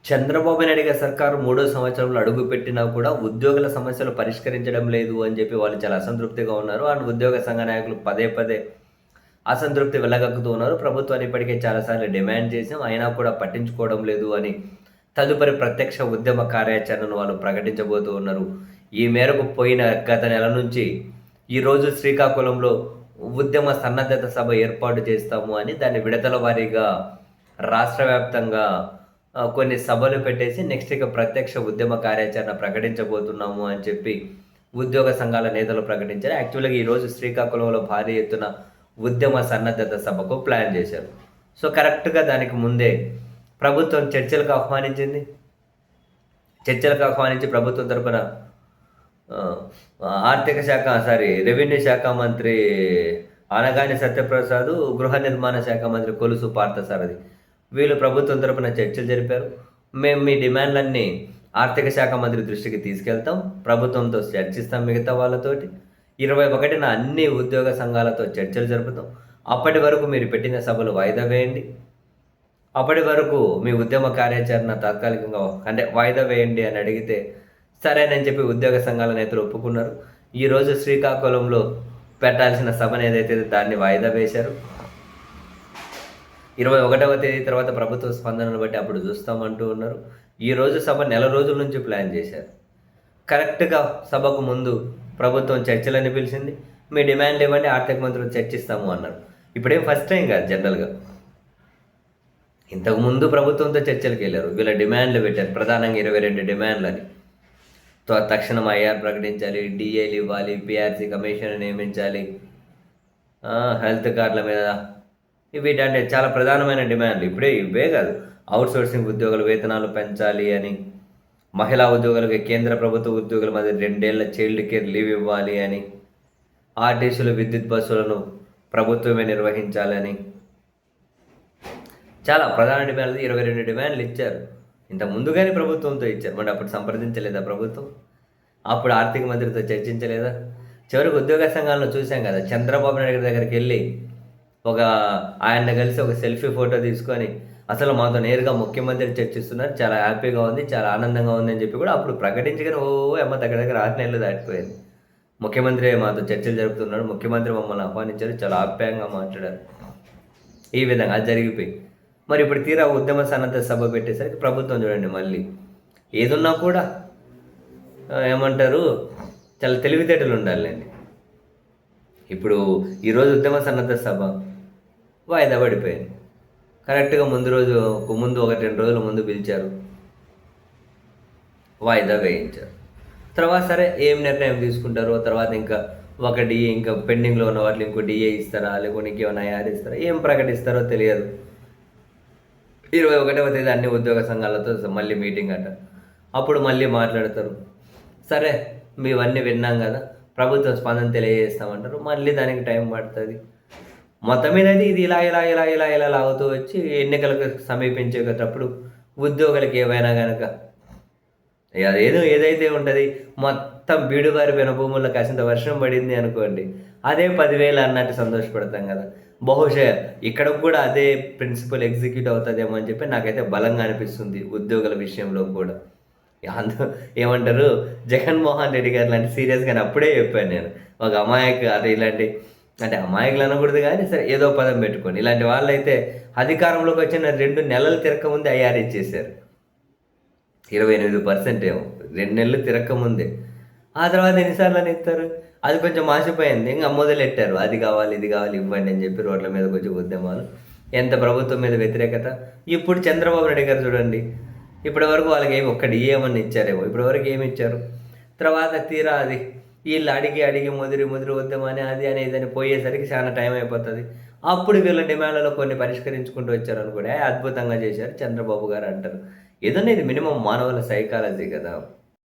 చంద్రబాబు నాయుడు గారి సర్కారు మూడో సంవత్సరంలో అడుగుపెట్టినా కూడా ఉద్యోగుల సమస్యలు పరిష్కరించడం లేదు అని చెప్పి వాళ్ళు చాలా అసంతృప్తిగా ఉన్నారు. అండ్ ఉద్యోగ సంఘ నాయకులు పదే పదే అసంతృప్తి వెళ్ళగక్కుతూ ఉన్నారు. ప్రభుత్వాన్ని ఇప్పటికే చాలాసార్లు డిమాండ్ చేసాం, అయినా కూడా పట్టించుకోవడం లేదు అని తదుపరి ప్రత్యక్ష ఉద్యమ కార్యాచరణను వాళ్ళు ప్రకటించబోతూ ఉన్నారు. ఈ మేరకు పోయిన గత నెల నుంచి ఈరోజు శ్రీకాకుళంలో ఉద్యమ సన్నద్ధత సభ ఏర్పాటు చేస్తాము అని దాన్ని విడతల వారీగా రాష్ట్ర వ్యాప్తంగా కొన్ని సభలు పెట్టేసి నెక్స్ట్ ఇక ప్రత్యక్ష ఉద్యమ కార్యాచరణ ప్రకటించబోతున్నాము అని చెప్పి ఉద్యోగ సంఘాల నేతలు ప్రకటించారు. యాక్చువల్గా ఈరోజు శ్రీకాకుళంలో భారీ ఎత్తున ఉద్యమ సన్నద్ధత సభకు ప్లాన్ చేశారు. సో కరెక్ట్గా దానికి ముందే ప్రభుత్వం చర్చలకు ఆహ్వానించి ప్రభుత్వం తరపున రెవెన్యూ శాఖ మంత్రి అనగాని సత్యప్రసాద్, గృహ నిర్మాణ శాఖ మంత్రి కొలుసు పార్థసారథి వీళ్ళు ప్రభుత్వం తరపున చర్చలు జరిపారు. మేము మీ డిమాండ్లన్నీ ఆర్థిక శాఖ మంత్రి దృష్టికి తీసుకెళ్తాం, ప్రభుత్వంతో చర్చిస్తాం, మిగతా వాళ్ళతోటి 21న అన్ని ఉద్యోగ సంఘాలతో చర్చలు జరుపుతాం. అప్పటి వరకు మీరు పెట్టిన సభలు వాయిదా వేయండి, అప్పటి వరకు మీ ఉద్యమ కార్యాచరణ తాత్కాలికంగా వాయిదా వేయండి అని అడిగితే సరేనని చెప్పి ఉద్యోగ సంఘాల నేతలు ఒప్పుకున్నారు. ఈరోజు శ్రీకాకుళంలో పెట్టాల్సిన సభను ఏదైతే దాన్ని వాయిదా వేశారు. 21వ తేదీ తర్వాత ప్రభుత్వ స్పందనను బట్టి అప్పుడు చూస్తామంటూ ఉన్నారు. ఈరోజు సభ నెల రోజుల నుంచి ప్లాన్ చేశారు. కరెక్ట్గా సభకు ముందు ప్రభుత్వం చర్చలని పిలిచింది. మీ డిమాండ్లు ఇవ్వండి, ఆర్థిక మంత్రులు చర్చిస్తాము అన్నారు. ఇప్పుడేం ఫస్ట్ టైం కాదు, జనరల్గా ఇంతకుముందు ప్రభుత్వంతో చర్చలకు వెళ్ళారు. వీళ్ళ డిమాండ్లు పెట్టారు, ప్రధానంగా 22 డిమాండ్లు అని. తక్షణం ఐఆర్ ప్రకటించాలి, డిఏలు ఇవ్వాలి, పిఆర్సీ కమిషన్ నియమించాలి, హెల్త్ కార్డుల మీద వీటంటే చాలా ప్రధానమైన డిమాండ్లు. ఇవే కాదు, అవుట్సోర్సింగ్ ఉద్యోగుల వేతనాలు పెంచాలి అని, మహిళా ఉద్యోగులకు కేంద్ర ప్రభుత్వ ఉద్యోగుల మధ్య 2 ఏళ్ల చైల్డ్ కేర్ లీవ్ ఇవ్వాలి అని, ఆర్టీసీలు విద్యుత్ బస్సులను ప్రభుత్వమే నిర్వహించాలని చాలా ప్రధాన డిమాండ్లు 22 డిమాండ్లు ఇచ్చారు. ఇంత ముందుగానే ప్రభుత్వంతో ఇచ్చారు. మరి అప్పుడు సంప్రదించలేదా ప్రభుత్వం? అప్పుడు ఆర్థిక మంత్రితో చర్చించలేదా? చివరికి ఉద్యోగ సంఘాలను చూసాం కదా, చంద్రబాబు నాయుడు దగ్గరికి వెళ్ళి ఆయన కలిసి ఒక సెల్ఫీ ఫోటో తీసుకొని అసలు మాతో నేరుగా ముఖ్యమంత్రి చర్చిస్తున్నారు, చాలా హ్యాపీగా ఉంది, చాలా ఆనందంగా ఉంది అని చెప్పి కూడా అప్పుడు ప్రకటించగానే అమ్మ దగ్గర 6 నెలలు దాటిపోయింది. ముఖ్యమంత్రి మాతో చర్చలు జరుపుతున్నాడు, ముఖ్యమంత్రి మమ్మల్ని ఆహ్వానించారు, చాలా ఆప్యాయంగా మాట్లాడారు. ఈ విధంగా అది జరిగిపోయి మరి ఇప్పుడు తీరా ఉద్యమ సన్నద్ధ సభ పెట్టేసరికి ప్రభుత్వం చూడండి, మళ్ళీ ఏదున్నా కూడా ఏమంటారు, చాలా తెలివితేటలు ఉండాలండి. ఇప్పుడు ఈరోజు ఉద్యమ సన్నద్ధ సభ వాయిదా పడిపోయింది. కరెక్ట్గా ముందు 1-2 రోజుల ముందు పిలిచారు, వాయిదా వేయించారు. తర్వాత సరే ఏం నిర్ణయం తీసుకుంటారో, తర్వాత ఇంకా ఒక డిఏ ఇంకా పెండింగ్లో ఉన్న వాటిని ఇంకో డిఏ ఇస్తారా, లేకుంటే ఇంకేమైనా ఐఆర్ ఇస్తారా, ఏం ప్రకటిస్తారో తెలియదు. 21వ తేదీ అన్ని ఉద్యోగ సంఘాలతో మళ్ళీ మీటింగ్ అంట. అప్పుడు మళ్ళీ మాట్లాడతారు. సరే మేవన్నీ విన్నాం కదా, ప్రభుత్వం స్పందన తెలియజేస్తామంటారు. మళ్ళీ దానికి టైం పడుతుంది. మొత్తం మీద అయితే ఇది ఇలా లాగుతూ వచ్చి ఎన్నికలకు సమీపించేటప్పుడు ఉద్యోగులకి ఏవైనా కనుక ఏదైతే ఉంటుంది, మొత్తం బీడుబారిపోయిన భూముల్లో కాసింత వర్షం పడింది అనుకోండి, అదే 10,000 అన్నట్టు సంతోషపడతాం కదా. బహుశా ఇక్కడ కూడా అదే ప్రిన్సిపల్ ఎగ్జిక్యూట్ అవుతుందేమో అని చెప్పి నాకైతే బలంగా అనిపిస్తుంది ఉద్యోగుల విషయంలో కూడా. ఏమంటారు, జగన్మోహన్ రెడ్డి గారు లాంటి సీరియస్గానే అప్పుడే చెప్పాను నేను, ఒక అమాయకు ఇలాంటి అమాయకులు అనకూడదు కానీ సరే ఏదో పదం పెట్టుకోండి, ఇలాంటి వాళ్ళైతే అధికారంలోకి వచ్చిన 2 నెలలు తిరగకముందే ఐఆర్ ఇచ్చేశారు. 28% ఏమో 2 నెలలు తిరగకముందే. ఆ తర్వాత ఎన్నిసార్లు అని ఇస్తారు, అది కొంచెం మాసిపోయింది. ఇంకా మొదలెట్టారు, అది కావాలి ఇది కావాలి ఇవ్వండి అని చెప్పి రోడ్ల మీద కొంచెం ఉద్యమాలు, ఎంత ప్రభుత్వం మీద వ్యతిరేకత. ఇప్పుడు చంద్రబాబు నాయుడు గారు చూడండి, ఇప్పటి వరకు వాళ్ళకి ఒక్కటి ఏమని ఇచ్చారేమో, ఇప్పటి వరకు ఏమి ఇచ్చారు. తర్వాత తీరా అది వీళ్ళు అడిగి ముదిరి ఉద్యమాన్ని అది ఇదని పోయేసరికి చాలా టైం అయిపోతుంది. అప్పుడు వీళ్ళ డిమాండ్లలో కొన్ని పరిష్కరించుకుంటూ వచ్చారు అనుకోండి, అద్భుతంగా చేశారు చంద్రబాబు గారు అంటారు. ఏదన్నా ఇది మినిమం మానవుల సైకాలజీ కదా.